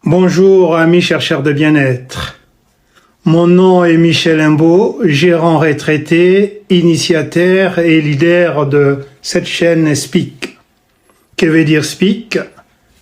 Bonjour amis chercheurs de bien-être. Mon nom est Michel Imbeau, gérant retraité, initiateur et leader de cette chaîne Speak. Que veut dire Speak?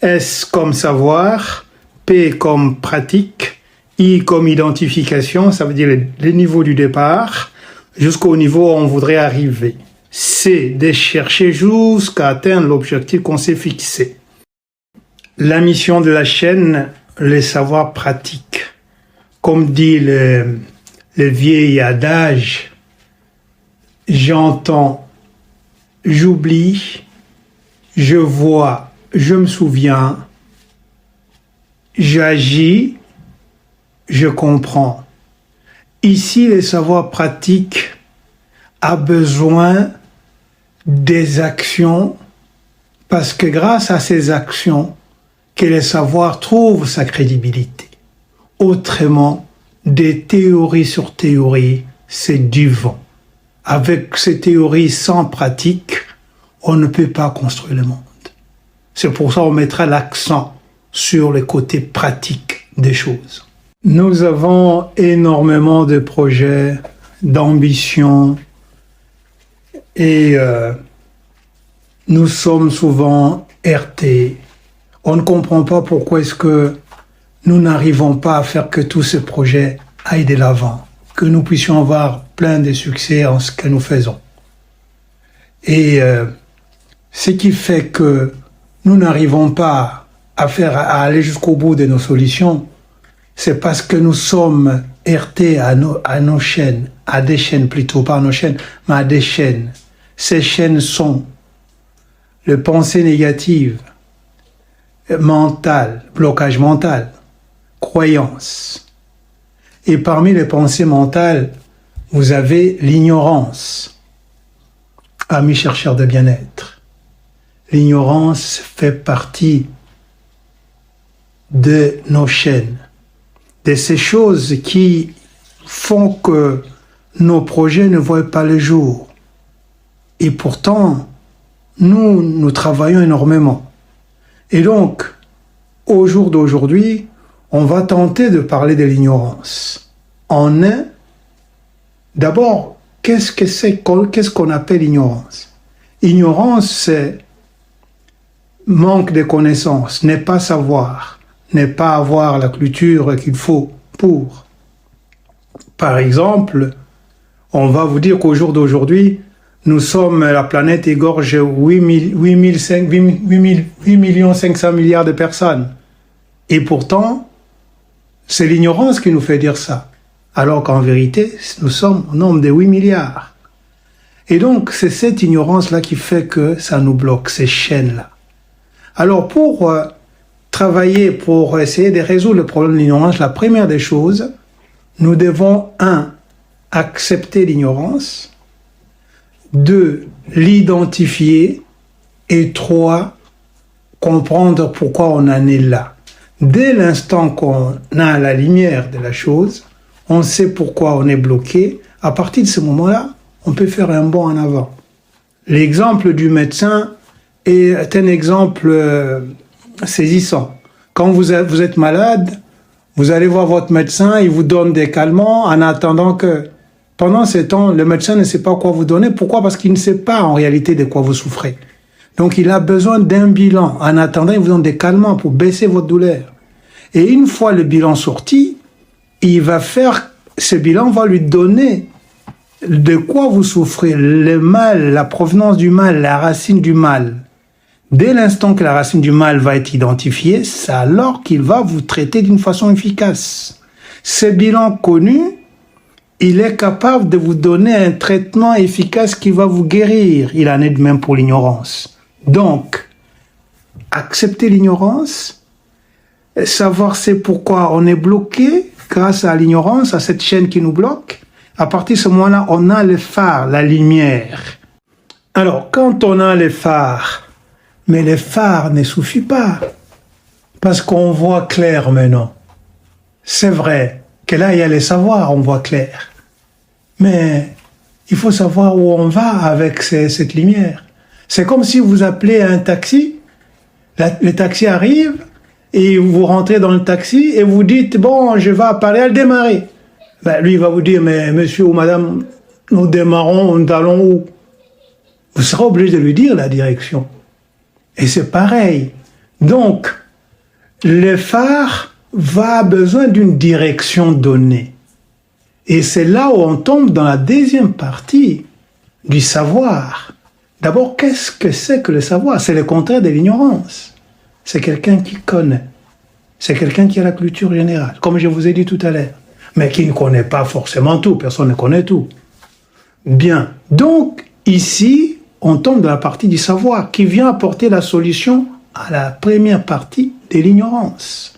S comme savoir, P comme pratique, I comme identification, ça veut dire les niveaux du départ, jusqu'au niveau où on voudrait arriver. C, de chercher jusqu'à atteindre l'objectif qu'on s'est fixé. La mission de la chaîne, les savoirs pratiques. Comme dit le vieil adage, j'entends, j'oublie, je vois, je me souviens, j'agis, je comprends. Ici, les savoirs pratiques a besoin des actions parce que grâce à ces actions, que les savoirs trouvent sa crédibilité. Autrement, des théories sur théories, c'est du vent. Avec ces théories sans pratique, on ne peut pas construire le monde. C'est pour ça qu'on mettra l'accent sur les côtés pratiques des choses. Nous avons énormément de projets, d'ambitions et nous sommes souvent heurtés. On ne comprend pas pourquoi est-ce que nous n'arrivons pas à faire que tous ces projets aillent de l'avant, que nous puissions avoir plein de succès en ce que nous faisons. Et ce qui fait que nous n'arrivons pas à aller jusqu'au bout de nos solutions, c'est parce que nous sommes heurtés à nos chaînes, à des chaînes plutôt, pas à nos chaînes, mais à des chaînes. Ces chaînes sont le pensée négative, mental, blocage mental, croyance. Et parmi les pensées mentales, vous avez l'ignorance. Amis chercheurs de bien-être, l'ignorance fait partie de nos chaînes, de ces choses qui font que nos projets ne voient pas le jour. Et pourtant, nous travaillons énormément. Et donc, au jour d'aujourd'hui, on va tenter de parler de l'ignorance. D'abord, qu'est-ce qu'on appelle ignorance? Ignorance, c'est manque de connaissances, n'est pas savoir, n'est pas avoir la culture qu'il faut pour. Par exemple, on va vous dire qu'au jour d'aujourd'hui, la planète égorge 8 500 milliards de personnes. Et pourtant, c'est l'ignorance qui nous fait dire ça. Alors qu'en vérité, nous sommes au nombre de 8 milliards. Et donc, c'est cette ignorance-là qui fait que ça nous bloque, ces chaînes-là. Alors, pour travailler, pour essayer de résoudre le problème de l'ignorance, la première des choses, nous devons, 1, accepter l'ignorance, 2, l'identifier, et 3, comprendre pourquoi on en est là. Dès l'instant qu'on a la lumière de la chose, on sait pourquoi on est bloqué. À partir de ce moment-là, on peut faire un bond en avant. L'exemple du médecin est un exemple saisissant. Quand vous êtes malade, vous allez voir votre médecin, il vous donne des calmants en attendant que pendant ce temps, le médecin ne sait pas quoi vous donner. Pourquoi? Parce qu'il ne sait pas en réalité de quoi vous souffrez. Donc, il a besoin d'un bilan. En attendant, il vous donne des calmants pour baisser votre douleur. Et une fois le bilan sorti, ce bilan va lui donner de quoi vous souffrez, le mal, la provenance du mal, la racine du mal. Dès l'instant que la racine du mal va être identifiée, c'est alors qu'il va vous traiter d'une façon efficace. Ce bilan connu, il est capable de vous donner un traitement efficace qui va vous guérir. Il en est de même pour l'ignorance. Donc, accepter l'ignorance, savoir c'est pourquoi on est bloqué grâce à l'ignorance, à cette chaîne qui nous bloque. À partir de ce moment-là, on a le phare, la lumière. Alors, quand on a les phares, mais les phares ne suffit pas, parce qu'on voit clair maintenant. C'est vrai que là, il y a les savoirs, on voit clair. Mais il faut savoir où on va avec cette lumière. C'est comme si vous appelez un taxi, le taxi arrive, et vous rentrez dans le taxi et vous dites, bon, je vais à Paris, à le démarrer. Ben, lui, il va vous dire, mais monsieur ou madame, nous démarrons, nous allons où? Vous serez obligé de lui dire la direction. Et c'est pareil. Donc, le phare va besoin d'une direction donnée. Et c'est là où on tombe dans la deuxième partie du savoir. D'abord, qu'est-ce que c'est que le savoir? C'est le contraire de l'ignorance. C'est quelqu'un qui connaît. C'est quelqu'un qui a la culture générale, comme je vous ai dit tout à l'heure. Mais qui ne connaît pas forcément tout. Personne ne connaît tout. Bien. Donc, ici, on tombe dans la partie du savoir qui vient apporter la solution à la première partie de l'ignorance.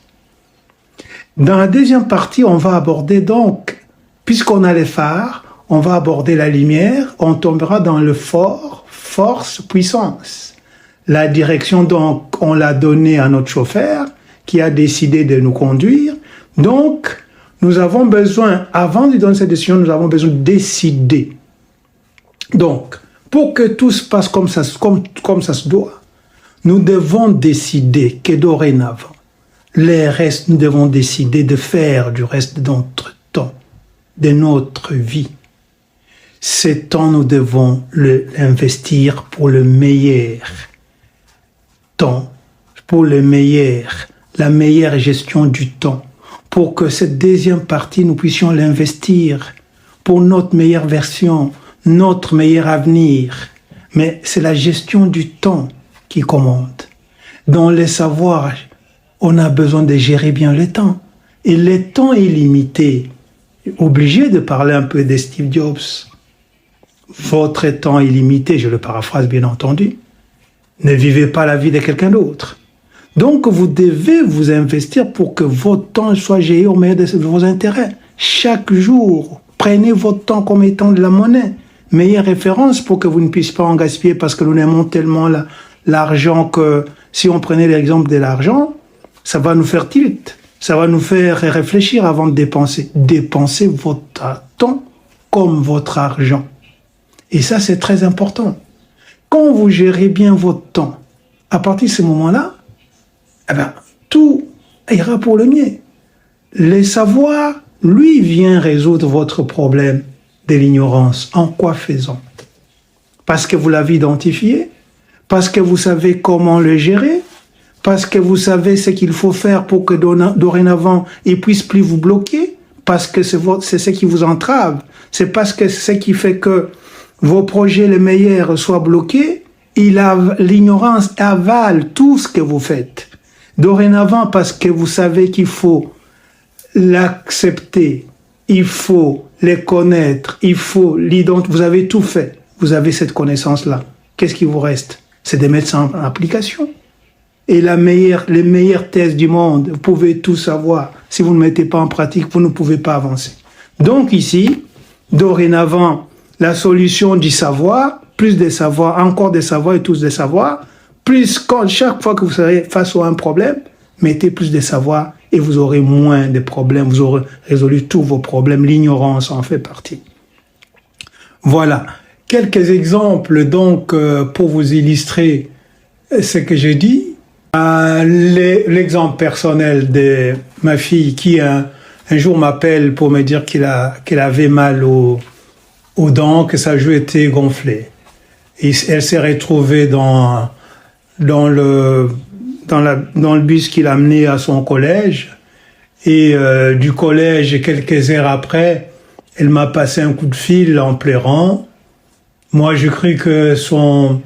Dans la deuxième partie, on va aborder donc, puisqu'on a les phares, on va aborder la lumière, on tombera dans le fort, force, puissance. La direction, donc, on l'a donnée à notre chauffeur qui a décidé de nous conduire. Donc, nous avons besoin, avant de donner cette décision, nous avons besoin de décider. Donc, pour que tout se passe comme ça se doit, nous devons décider que dorénavant, les restes, nous devons décider de faire du reste de notre temps, de notre vie. Ce temps, nous devons l'investir pour le meilleur temps, pour le meilleur, la meilleure gestion du temps, pour que cette deuxième partie, nous puissions l'investir pour notre meilleure version, notre meilleur avenir. Mais c'est la gestion du temps qui commande. Dans les savoirs, on a besoin de gérer bien le temps. Et le temps est limité. Obligé de parler un peu de Steve Jobs. Votre temps est limité, je le paraphrase bien entendu. Ne vivez pas la vie de quelqu'un d'autre. Donc vous devez vous investir pour que votre temps soit géré au meilleur de vos intérêts. Chaque jour, prenez votre temps comme étant de la monnaie. Meilleure référence pour que vous ne puissiez pas en gaspiller parce que nous aimons tellement l'argent que si on prenait l'exemple de l'argent, ça va nous faire tilt. Ça va nous faire réfléchir avant de dépenser. Dépensez votre temps comme votre argent. Et ça, c'est très important. Quand vous gérez bien votre temps, à partir de ce moment-là, eh ben, tout ira pour le mieux. Le savoir, lui, vient résoudre votre problème de l'ignorance. En quoi faisant? Parce que vous l'avez identifié, parce que vous savez comment le gérer, parce que vous savez ce qu'il faut faire pour que dorénavant, il ne puisse plus vous bloquer, parce que c'est ce qui vous entrave, c'est parce que c'est ce qui fait que vos projets les meilleurs soient bloqués, l'ignorance avale tout ce que vous faites. Dorénavant, parce que vous savez qu'il faut l'accepter, il faut les connaître, il faut l'identifier, vous avez tout fait, vous avez cette connaissance-là. Qu'est-ce qui vous reste? C'est de mettre ça en application. Et les meilleures thèses du monde, vous pouvez tout savoir. Si vous ne mettez pas en pratique, vous ne pouvez pas avancer. Donc ici, dorénavant, la solution du savoir, plus de savoir, encore des savoirs et tous des savoirs, plus chaque fois que vous serez face à un problème, mettez plus de savoir et vous aurez moins de problèmes, vous aurez résolu tous vos problèmes, l'ignorance en fait partie. Voilà, quelques exemples donc pour vous illustrer ce que j'ai dit. L'exemple personnel de ma fille qui un jour m'appelle pour me dire qu'elle avait mal aux dents, que sa joue était gonflée. Et elle s'est retrouvée dans le bus qui l'a amené à son collège. Et du collège, quelques heures après, elle m'a passé un coup de fil en pleurant. Moi, je cru que son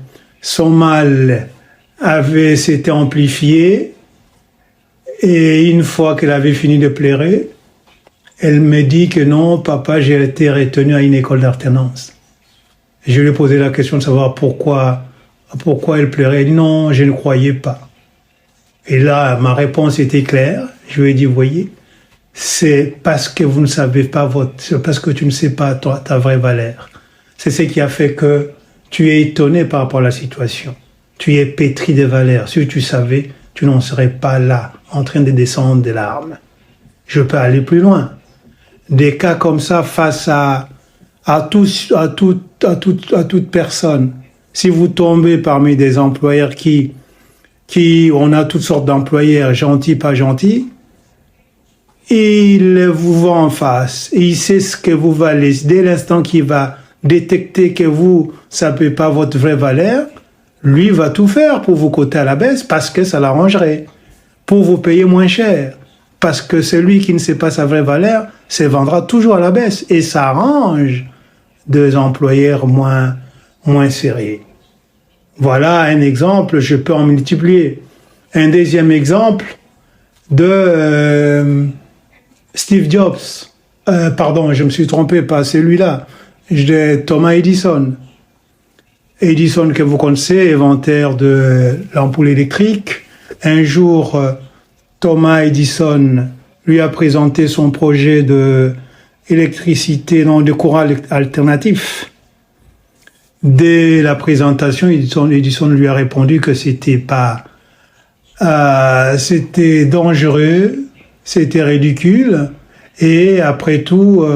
mal s'était amplifié. Et une fois qu'elle avait fini de pleurer, elle me dit que non, papa, j'ai été retenu à une école d'alternance. Je lui ai posé la question de savoir pourquoi elle pleurait. Elle dit non, je ne croyais pas. Et là, ma réponse était claire. Je lui ai dit, voyez, c'est parce que vous ne savez pas c'est parce que tu ne sais pas ta vraie valeur. C'est ce qui a fait que tu es étonné par rapport à la situation. Tu es pétri de valeurs. Si tu savais, tu n'en serais pas là, en train de descendre des larmes. Je peux aller plus loin. Des cas comme ça face à toute personne. Si vous tombez parmi des employeurs qui on a toutes sortes d'employeurs, gentils, pas gentils, il vous voit en face, et il sait ce que vous valez. Dès l'instant qu'il va détecter que ça ne peut pas votre vraie valeur, lui va tout faire pour vous coter à la baisse parce que ça l'arrangerait, pour vous payer moins cher. Parce que celui qui ne sait pas sa vraie valeur se vendra toujours à la baisse et ça arrange des employeurs moins sérieux. Voilà un exemple, je peux en multiplier. Un deuxième exemple de Steve Jobs. Pardon, je me suis trompé, pas celui-là. De Thomas Edison. Edison que vous connaissez, inventeur de l'ampoule électrique. Un jour, Thomas Edison lui a présenté son projet de courant alternatif. Dès la présentation, Edison lui a répondu que c'était dangereux, c'était ridicule, et après tout,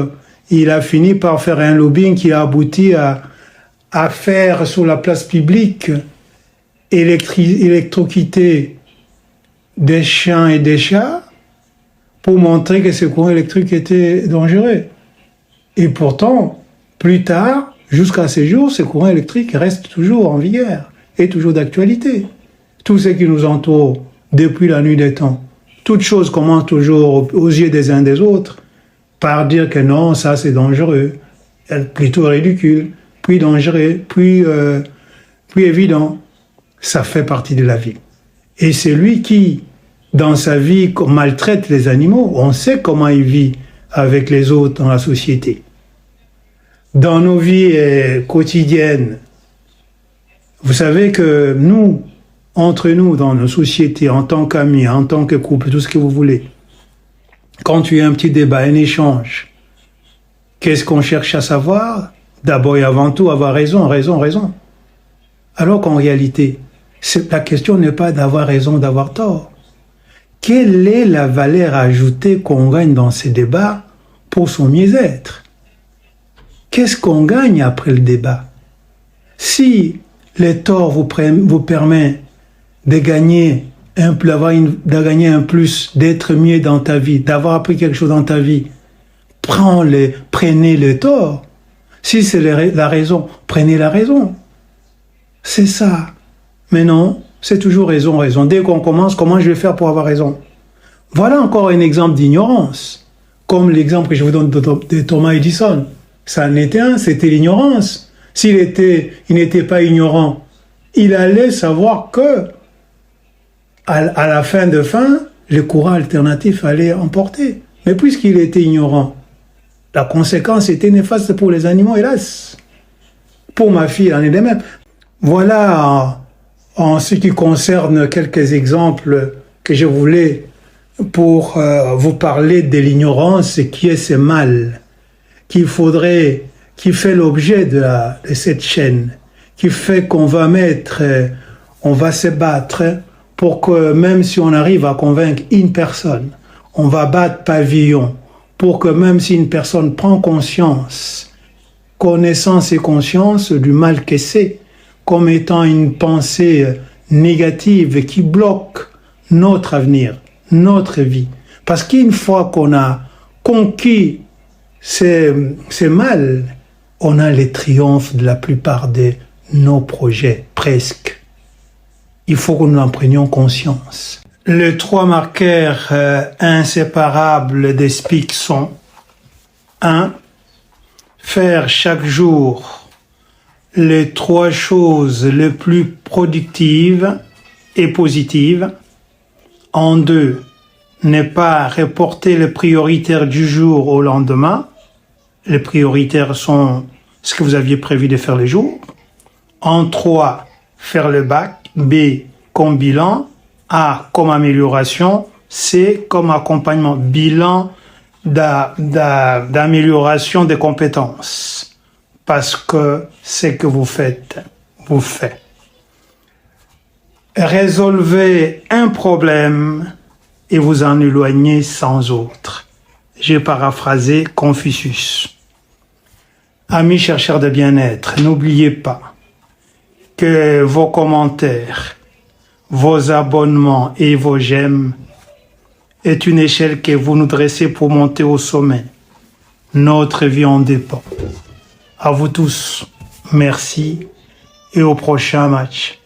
il a fini par faire un lobbying qui a abouti à faire sur la place publique électrocuter des chiens et des chats pour montrer que ce courant électrique était dangereux. Et pourtant, plus tard, jusqu'à ces jours, ce courant électrique reste toujours en vigueur et toujours d'actualité. Tout ce qui nous entoure depuis la nuit des temps, toute chose commence toujours aux yeux des uns des autres par dire que non, ça c'est dangereux, plutôt ridicule, puis dangereux, puis évident. Ça fait partie de la vie. Et c'est lui qui, dans sa vie, maltraite les animaux. On sait comment il vit avec les autres dans la société. Dans nos vies quotidiennes, vous savez que nous, entre nous, dans nos sociétés, en tant qu'amis, en tant que couple, tout ce que vous voulez, quand tu as un petit débat, un échange, qu'est-ce qu'on cherche à savoir? D'abord et avant tout, avoir raison. Alors qu'en réalité, la question n'est pas d'avoir raison, d'avoir tort. Quelle est la valeur ajoutée qu'on gagne dans ces débats pour son mieux-être? Qu'est-ce qu'on gagne après le débat? Si les torts vous permettent de gagner un plus, d'être mieux dans ta vie, d'avoir appris quelque chose dans ta vie, prenez les torts. Si c'est la raison, prenez la raison. C'est ça. Mais non, c'est toujours raison. Dès qu'on commence, comment je vais faire pour avoir raison? Voilà encore un exemple d'ignorance. Comme l'exemple que je vous donne de Thomas Edison. Ça en était un, c'était l'ignorance. Il n'était pas ignorant, il allait savoir que à la fin, le courant alternatif allait emporter. Mais puisqu'il était ignorant, la conséquence était néfaste pour les animaux, hélas. Pour ma fille, il en est de même. Voilà en ce qui concerne quelques exemples que je voulais pour vous parler de l'ignorance qui est ce mal qui fait l'objet de cette chaîne, qui fait qu'on va on va se battre pour que même si on arrive à convaincre une personne, on va battre pavillon pour que même si une personne prend connaissance et conscience du mal que c'est, comme étant une pensée négative qui bloque notre avenir, notre vie. Parce qu'une fois qu'on a conquis ces mal, on a les triomphes de la plupart de nos projets, presque. Il faut que nous en prenions conscience. Les 3 marqueurs inséparables des SPIC sont 1. Faire chaque jour les 3 choses les plus productives et positives. En 2, ne pas reporter les prioritaires du jour au lendemain. Les prioritaires sont ce que vous aviez prévu de faire le jour. En 3, faire le bac. B, comme bilan. A, comme amélioration. C, comme accompagnement. Bilan d'amélioration des compétences. Parce que ce que vous faites, vous fait. Résolvez un problème et vous en éloignez sans autre. J'ai paraphrasé Confucius. Amis chercheurs de bien-être, n'oubliez pas que vos commentaires, vos abonnements et vos j'aime est une échelle que vous nous dressez pour monter au sommet. Notre vie en dépend. À vous tous, merci et au prochain match.